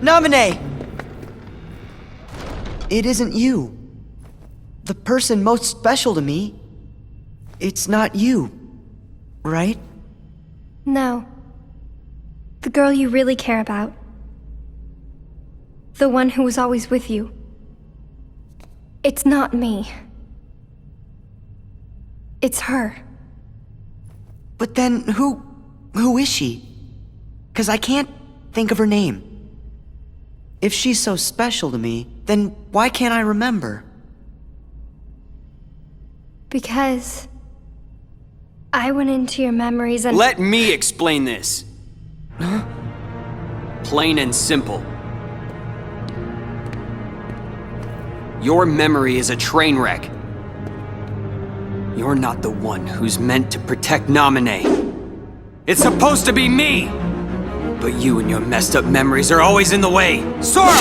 Namine! It isn't you. The person most special to me. It's not you, right? No. The girl you really care about. The one who was always with you. It's not me. It's her. But then who is she? 'Cause I can't think of her name. If she's so special to me, then why can't I remember? Because I went into your memories and— Let me explain this. Huh? Plain and simple. Your memory is a train wreck. You're not the one who's meant to protect Namine. It's supposed to be me! But you and your messed up memories are always in the way. Sora!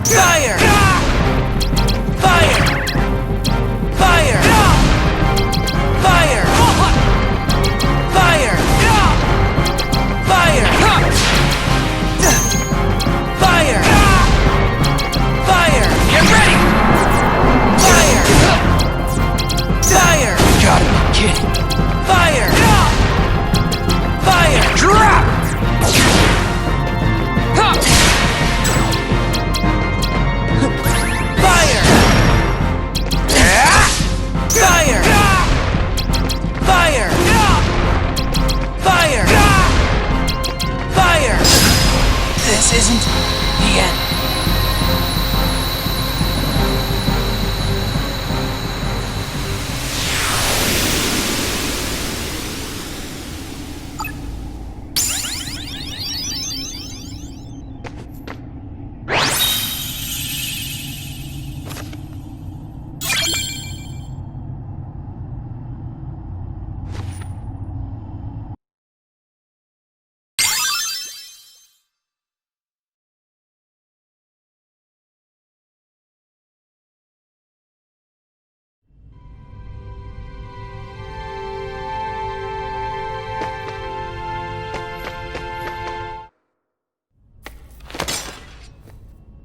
Fire! Fire! Fire! Fire! Fire! Fire! Fire! Fire! Get ready! Fire! Fire! You gotta be kidding. Fire! Fire! Drop! Huh. Fire! Fire! Fire! Fire! Fire! This isn't the end.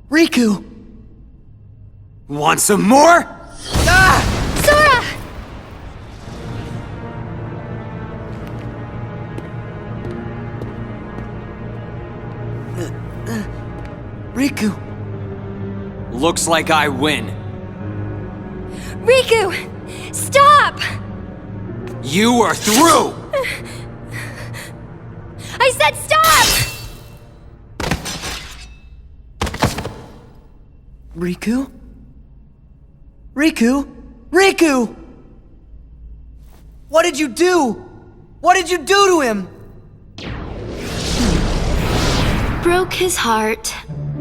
Riku! Want some more? Ah! Sora! Riku! Looks like I win. Riku! Stop! You are through! I said stop! Riku? Riku? Riku! What did you do? What did you do to him? Broke his heart.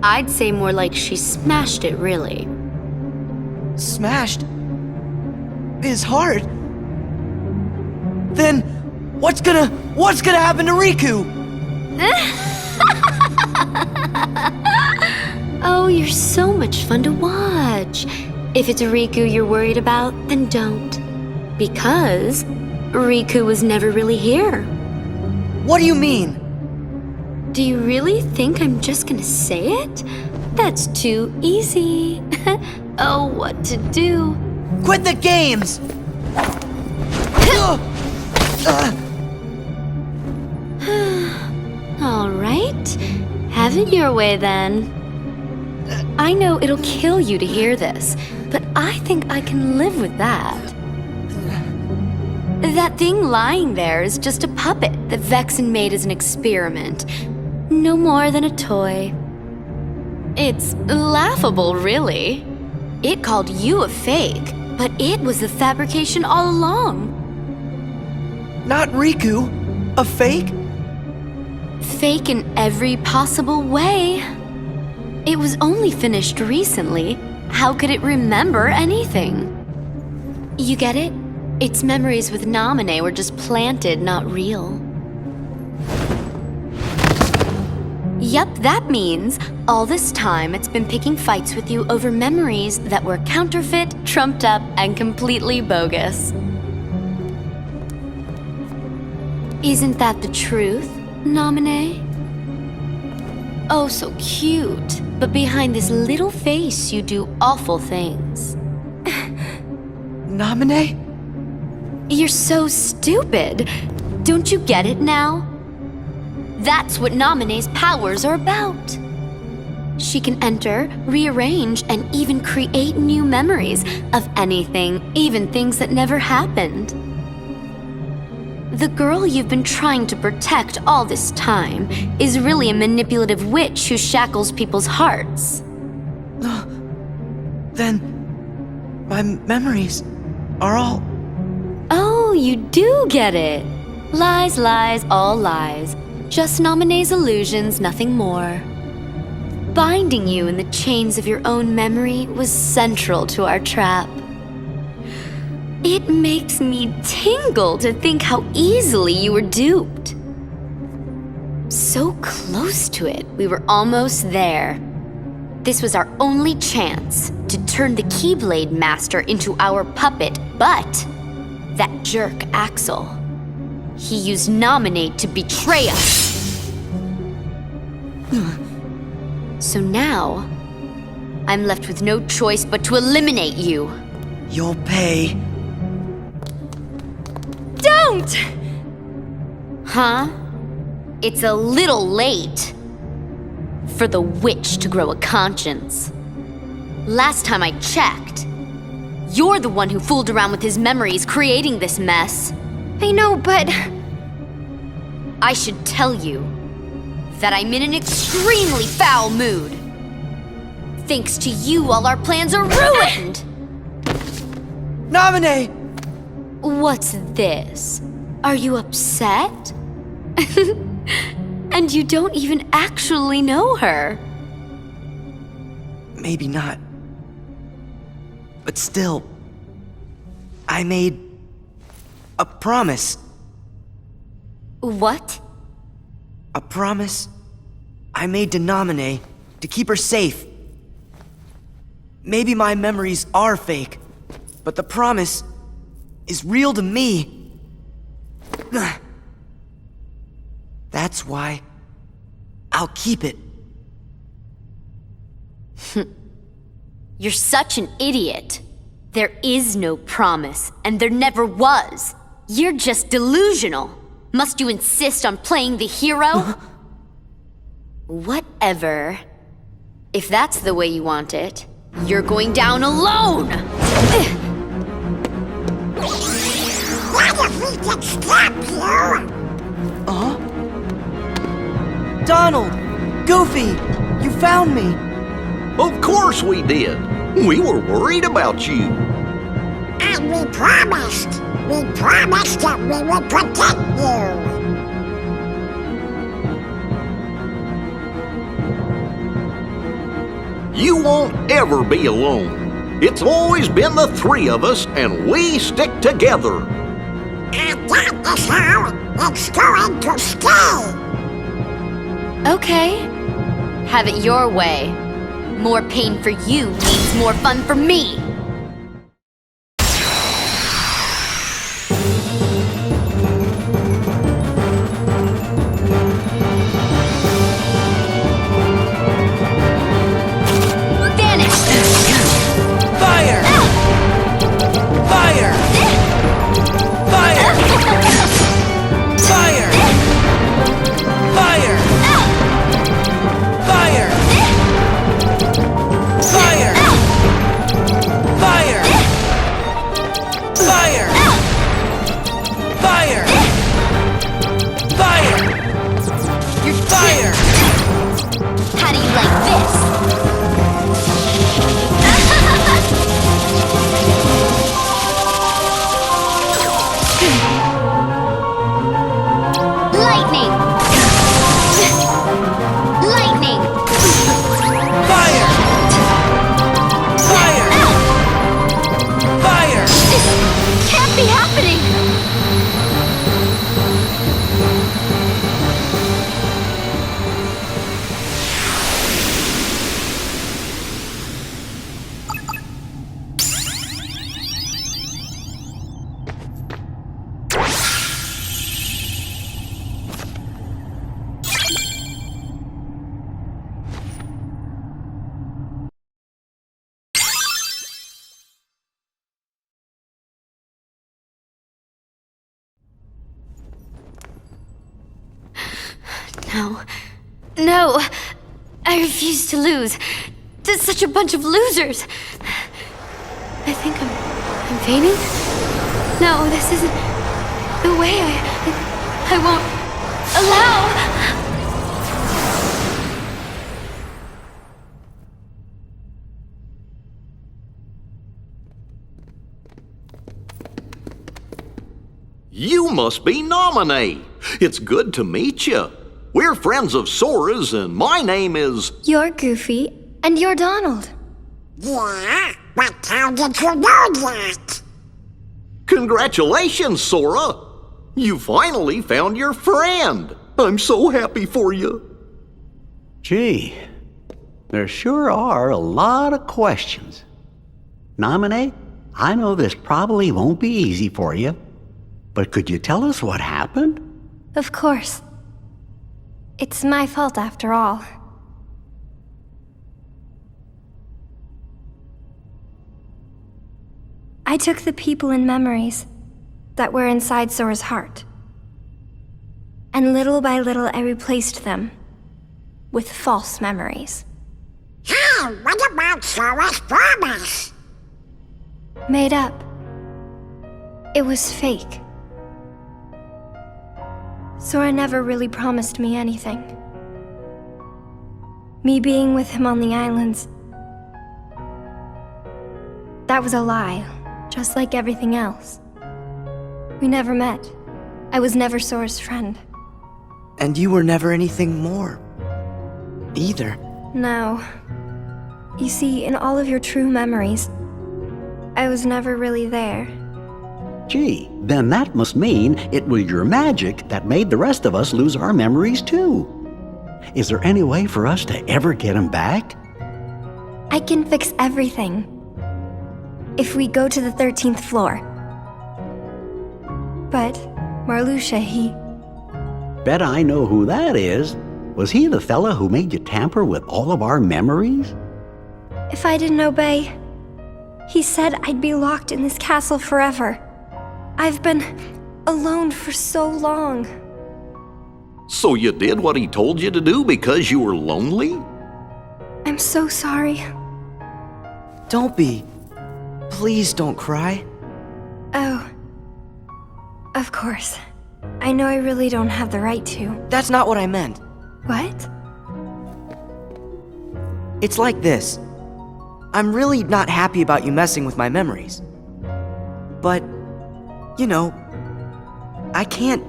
I'd say more like she smashed it, really. Smashed his heart? Then what's gonna happen to Riku? Oh, you're so much fun to watch. If it's Riku you're worried about, then don't. Because Riku was never really here. What do you mean? Do you really think I'm just gonna say it? That's too easy. Oh, what to do? Quit the games! All right. Have it your way then. I know it'll kill you to hear this, but I think I can live with that. That thing lying there is just a puppet that Vexen made as an experiment. No more than a toy. It's laughable, really. It called you a fake, but it was the fabrication all along. Not Riku. A fake? Fake in every possible way. It was only finished recently. How could it remember anything? You get it? Its memories with Namine were just planted, not real. Yup, that means all this time it's been picking fights with you over memories that were counterfeit, trumped up, and completely bogus. Isn't that the truth, Naminé? Oh, so cute. But behind this little face, you do awful things. Naminé? You're so stupid. Don't you get it now? That's what Naminé's powers are about. She can enter, rearrange, and even create new memories of anything, even things that never happened. The girl you've been trying to protect all this time is really a manipulative witch who shackles people's hearts. Then my memories are all... Oh, you do get it. Lies, lies, all lies. Just Naminé's illusions, nothing more. Binding you in the chains of your own memory was central to our trap. It makes me tingle to think how easily you were duped. So close to it, we were almost there. This was our only chance to turn the Keyblade Master into our puppet, but that jerk Axel, he used Naminé to betray us. So now, I'm left with no choice but to eliminate you. You'll pay. Don't! Huh? It's a little late for the witch to grow a conscience. Last time I checked, you're the one who fooled around with his memories, creating this mess. I know, but... I should tell you that I'm in an extremely foul mood. Thanks to you, all our plans are ruined! Naminé! What's this? Are you upset? And you don't even actually know her. Maybe not. But still, I made a promise. What? A promise I made to Naminé to keep her safe. Maybe my memories are fake, but the promise is real to me. That's why I'll keep it. You're such an idiot. There is no promise, and there never was. You're just delusional. Must you insist on playing the hero? Whatever. If that's the way you want it, you're going down alone! What if we could stop you? Donald! Goofy! You found me! Of course we did. We were worried about you. And we promised that we would protect you. You won't ever be alone. It's always been the three of us, and we stick together. And that is how it's going to stay. Okay. Have it your way. More pain for you means more fun for me. Fire! Fire! Fire! Fire! Fire! Fire! Fire! No. No! I refuse to lose. To such a bunch of losers. I think I'm fainting? No, this isn't the way. I won't allow. You must be Nominee. It's good to meet you. We're friends of Sora's, and my name is... You're Goofy, and you're Donald. Yeah? But how did you know that? Congratulations, Sora! You finally found your friend. I'm so happy for you. Gee, there sure are a lot of questions. Nominee, I know this probably won't be easy for you, but could you tell us what happened? Of course. It's my fault after all. I took the people and memories that were inside Sora's heart. And little by little I replaced them with false memories. Hey, what about Sora's promise? Made up. It was fake. Sora never really promised me anything. Me being with him on the islands, that was a lie, just like everything else. We never met. I was never Sora's friend. And you were never anything more. Either. No. You see, in all of your true memories, I was never really there. Gee, then that must mean it was your magic that made the rest of us lose our memories too. Is there any way for us to ever get them back? I can fix everything. If we go to the 13th floor. But Marluxia, he... Bet I know who that is. Was he the fella who made you tamper with all of our memories? If I didn't obey, he said I'd be locked in this castle forever. I've been alone for so long. So you did what he told you to do because you were lonely? I'm so sorry. Don't be. Please don't cry. Oh. Of course. I know I really don't have the right to. That's not what I meant. What? It's like this. I'm really not happy about you messing with my memories. But, you know, I can't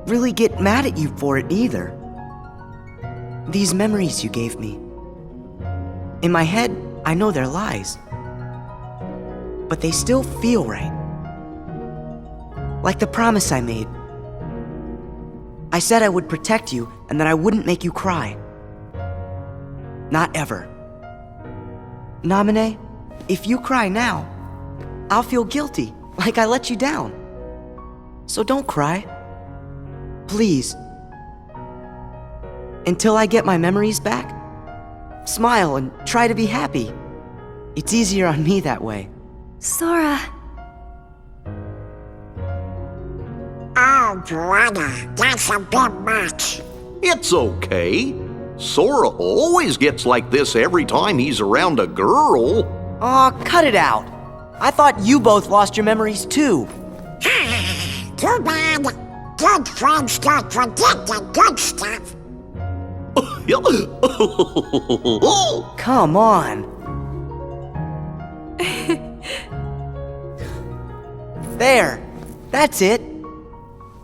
really get mad at you for it either. These memories you gave me. In my head, I know they're lies. But they still feel right. Like the promise I made. I said I would protect you and that I wouldn't make you cry. Not ever. Nominee, if you cry now, I'll feel guilty, like I let you down. So don't cry. Please. Until I get my memories back, smile and try to be happy. It's easier on me that way. Sora. Oh, brother, that's a bit much. It's okay. Sora always gets like this every time he's around a girl. Aw, cut it out. I thought you both lost your memories too. Too bad. Good friends don't forget the good stuff. Come on. There. That's it.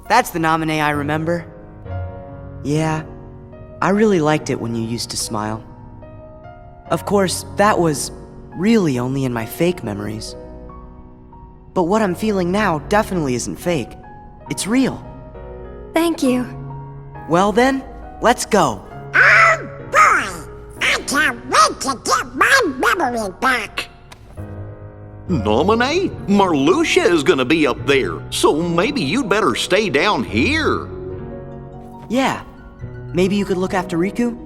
That's the Nominee I remember. Yeah, I really liked it when you used to smile. Of course, that was really only in my fake memories. But what I'm feeling now definitely isn't fake. It's real. Thank you. Well then, let's go. Oh, boy! I can't wait to get my memory back. Nominee, Marluxia is gonna be up there, so maybe you'd better stay down here. Yeah, maybe you could look after Riku?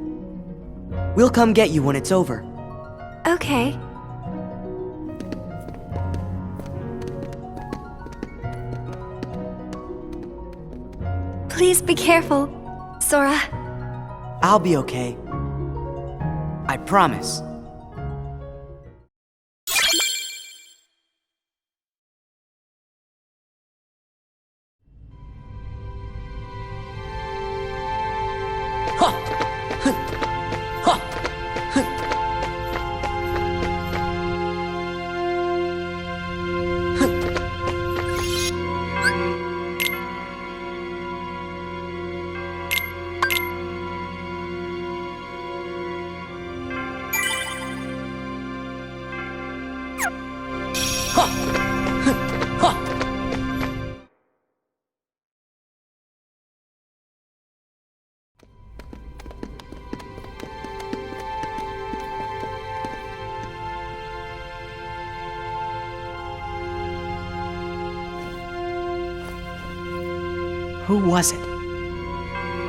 We'll come get you when it's over. Okay. Please be careful, Sora. I'll be okay. I promise. Who was it?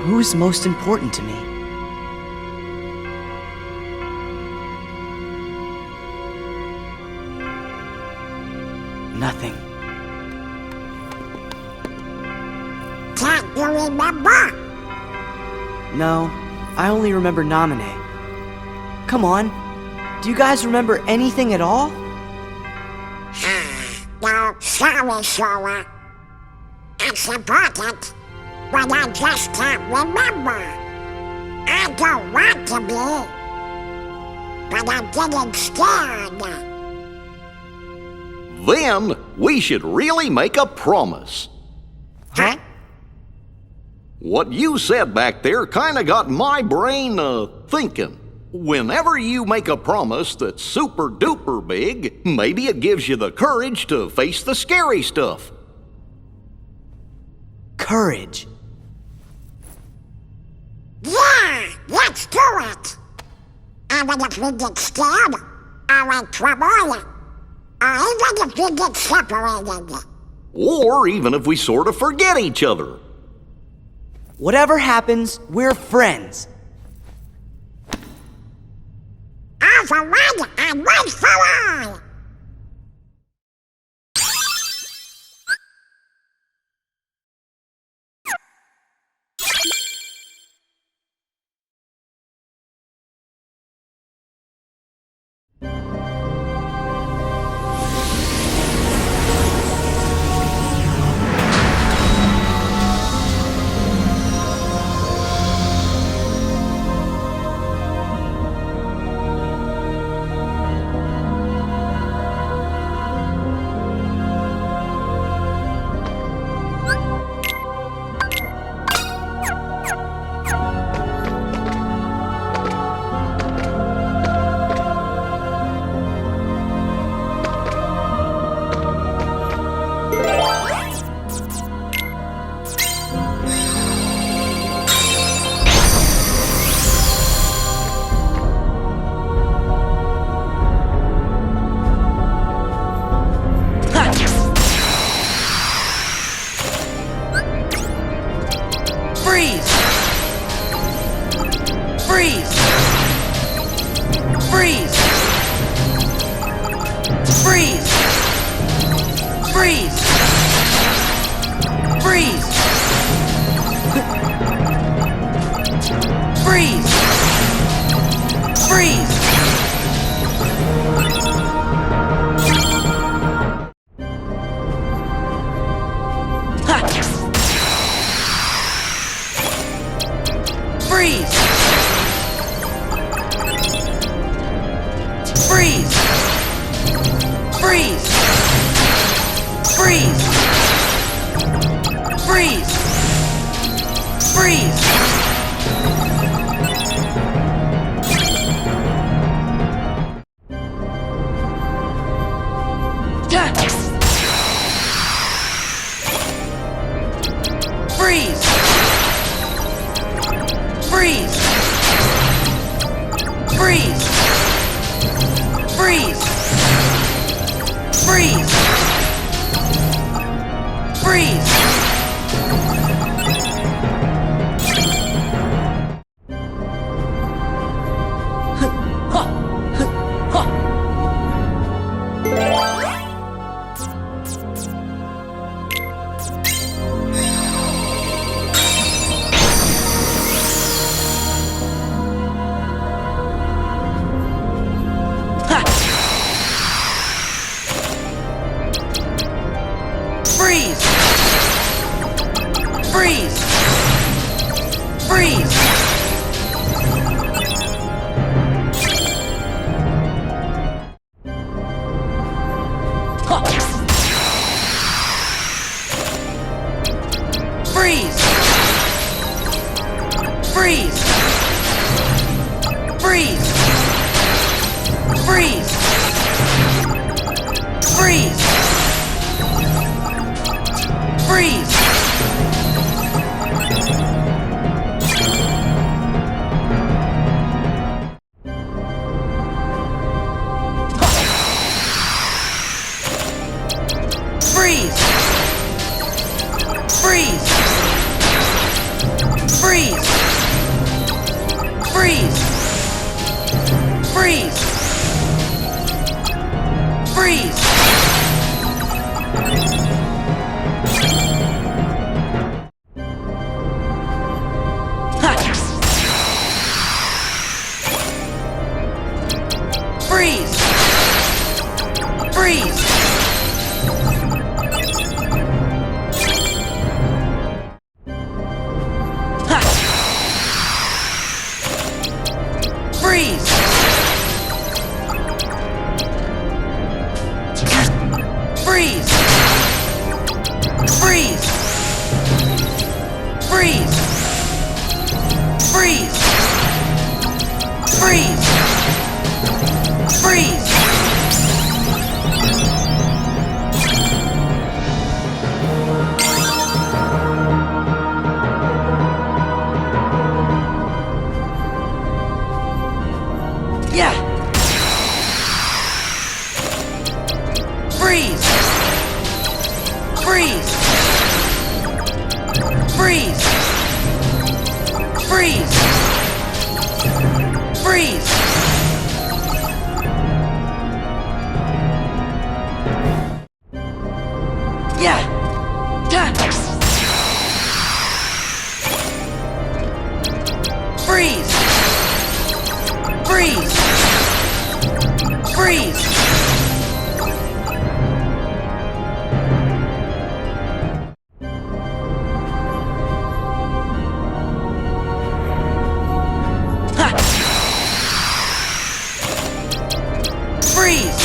Who's most important to me? Nothing. Can't you remember? No, I only remember Namine. Come on, do you guys remember anything at all? No, sorry, Sora. It's important, but I just can't remember. I don't want to be, but I'm getting scared. Then we should really make a promise. Huh? What you said back there kinda got my brain thinking. Whenever you make a promise that's super duper big, maybe it gives you the courage to face the scary stuff. Courage. Yeah, let's do it. Even if we get scared, or in trouble, or even if we get separated. Or even if we sort of forget each other. Whatever happens, we're friends. All for one and one for all. Freeze! Freeze! Freeze! Freeze! Freeze! Freeze! Freeze! Freeze! Freeze! Freeze! Freeze! Freeze! Freeze! Freeze! Ha! Freeze! Freeze! Ha! Freeze! Freeze! Freeze! Freeze! Freeze! Freeze! Freeze! Yeah! Freeze! Freeze! Freeze! Freeze! Freeze! Yeah! Yeah! Freeze! Freeze! Freeze! Ha! Freeze!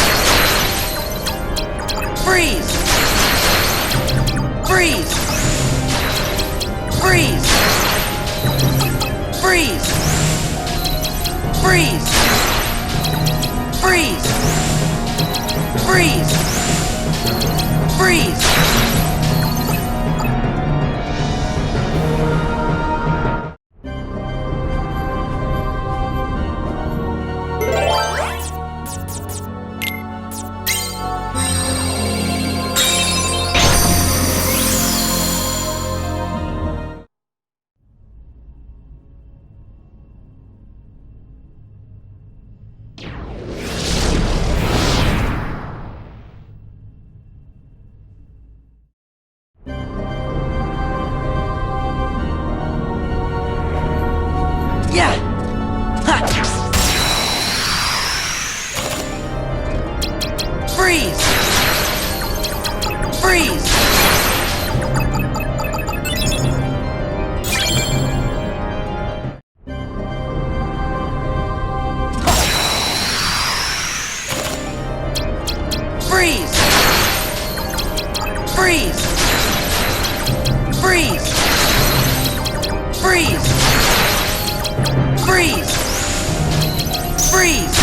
Freeze! Freeze! Freeze! Freeze! Freeze! Freeze! Freeze! Freeze! Yeah! Ha! Freeze! Freeze! Freeze! Freeze! Freeze! Freeze! Freeze! Freeze! Freeze! Freeze!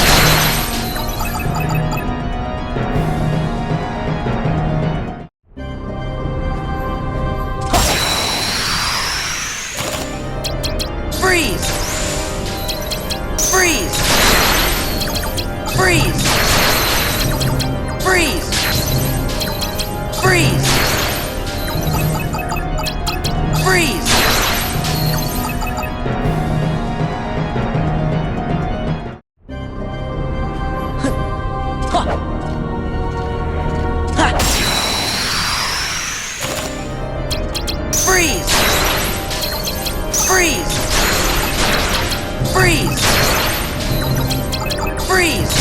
Freeze! Freeze! Freeze! Freeze! Freeze! Freeze! Freeze! Freeze!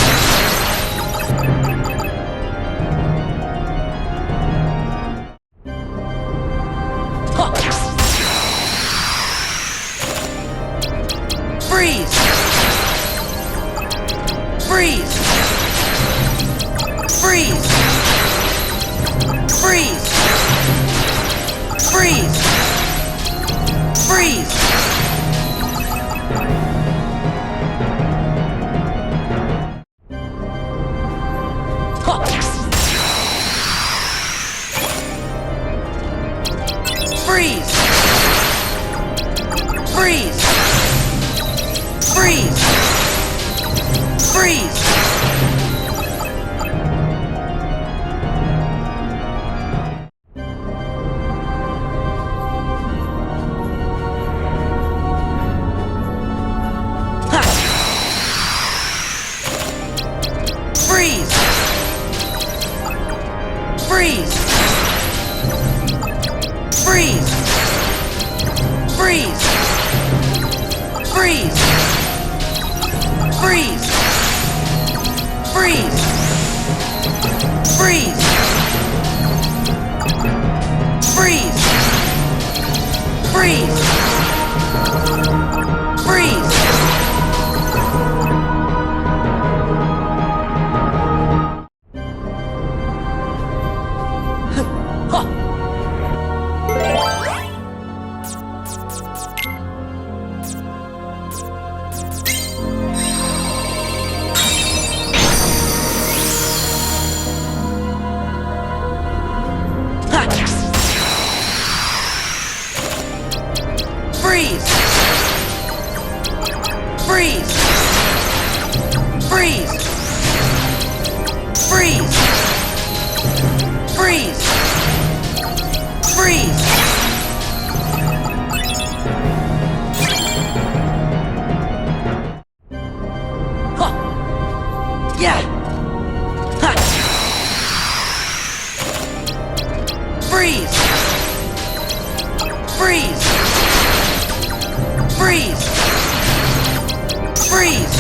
Freeze! Freeze! Freeze! Freeze! Ha! Freeze! Freeze! Freeze! Freeze! Freeze! Freeze! Freeze! Freeze! Freeze! Freeze! Freeze! Freeze! Freeze! Freeze! Freeze! Freeze! Freeze! Huh! Yeah! Ha! Freeze! Freeze! Freeze! Freeze!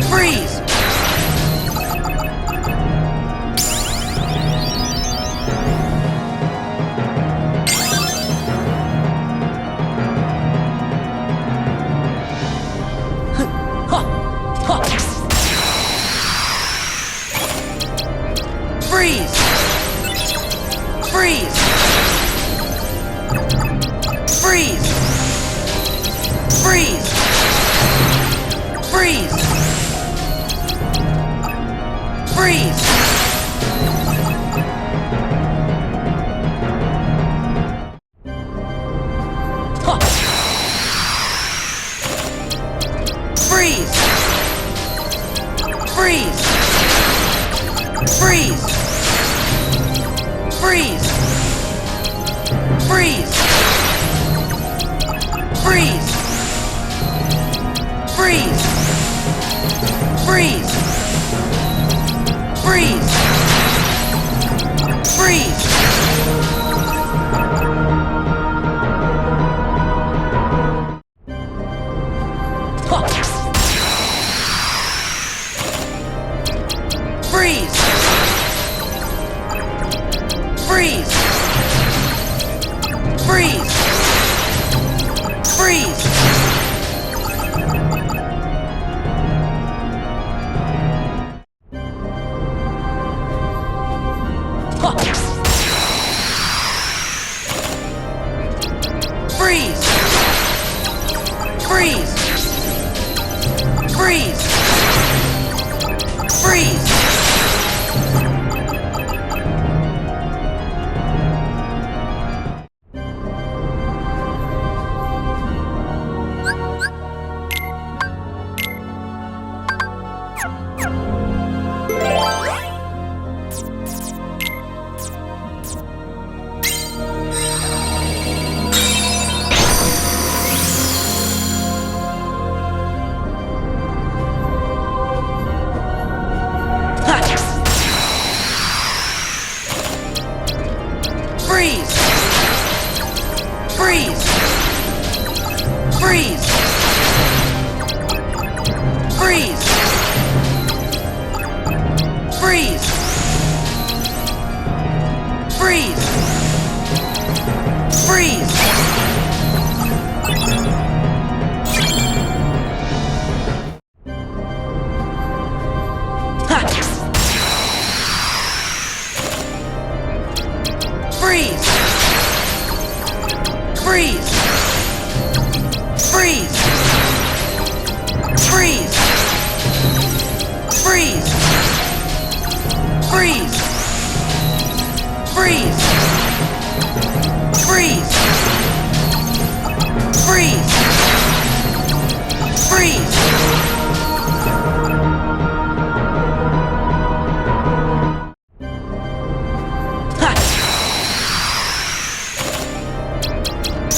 Freeze! Freeze! Freeze! Freeze! Freeze! Freeze! Freeze! Huh. Freeze! Freeze! Freeze! Freeze! Freeze! Freeze! Freeze! Freeze! Freeze! Freeze! Huh. Freeze! Freeze! Freeze! Freeze! Freeze! Freeze! Freeze! Freeze! Freeze! Freeze! Freeze! Freeze! Freeze! Freeze! Freeze! Ha! Freeze! Freeze! Freeze! Freeze! Freeze! Freeze! Freeze!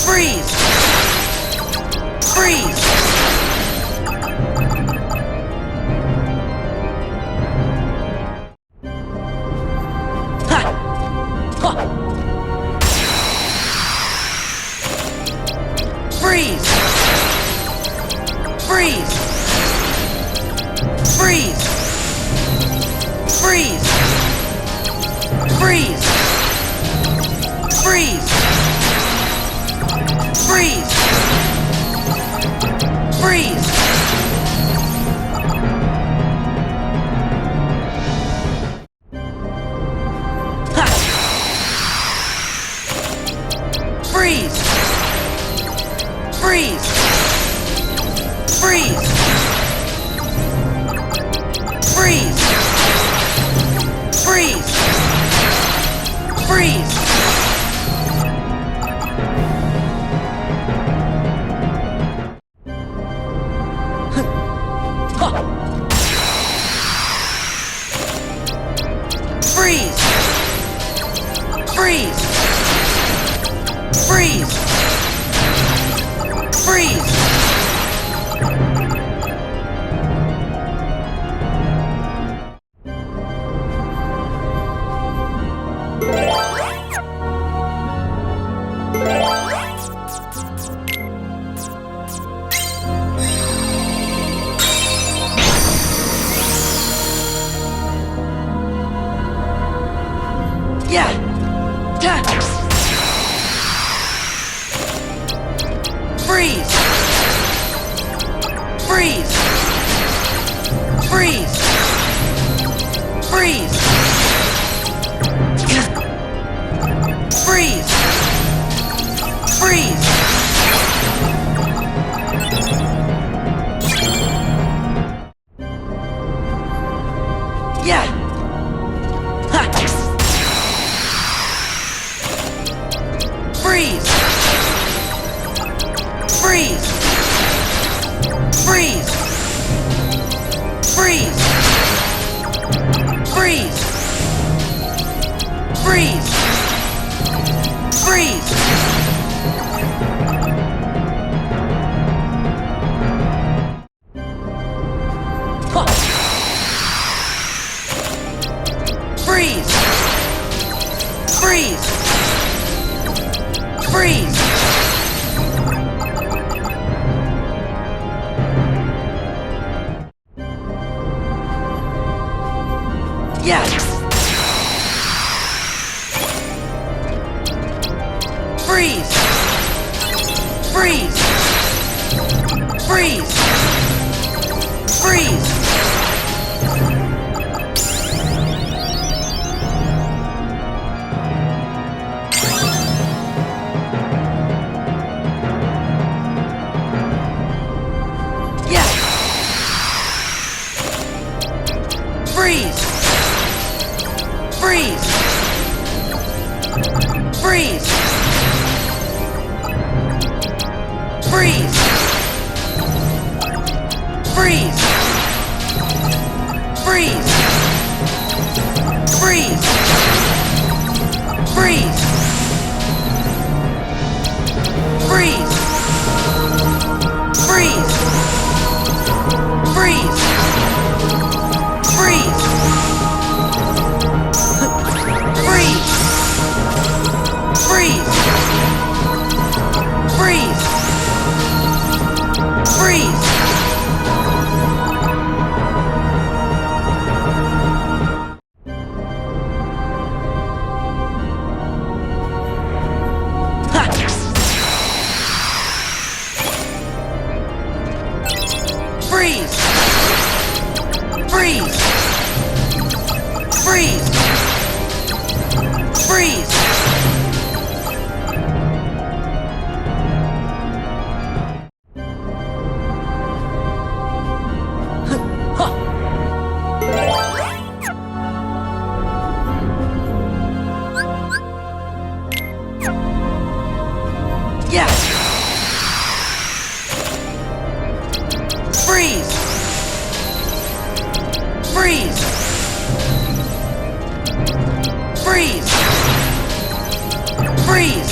Freeze! Freeze! Ha! Ha! Freeze! Freeze! Freeze! Freeze! Freeze! Freeze! Freeze! Freeze! Ha! Freeze! Freeze! Freeze! Freeze! Freeze! Freeze! Freeze! Freeze! Freeze! Freeze! Yeah! Yeah! Freeze! Freeze! Freeze! Freeze! Freeze! Freeze! Yeah! Ha! Freeze! Freeze! Freeze! Freeze! Freeze! Freeze! Freeze! Huh. Freeze! Freeze! Freeze! Yeah! Freeze! Freeze! Freeze! Freeze! Yeah! Freeze! Freeze! Freeze! Freeze! Freeze! Freeze! Freeze! Freeze! Freeze! Freeze! Freeze! Freeze! Freeze! Freeze! Freeze! Freeze! Ha! Freeze! Freeze! Freeze! Freeze! Yeah! Freeze! Freeze! Freeze! Freeze!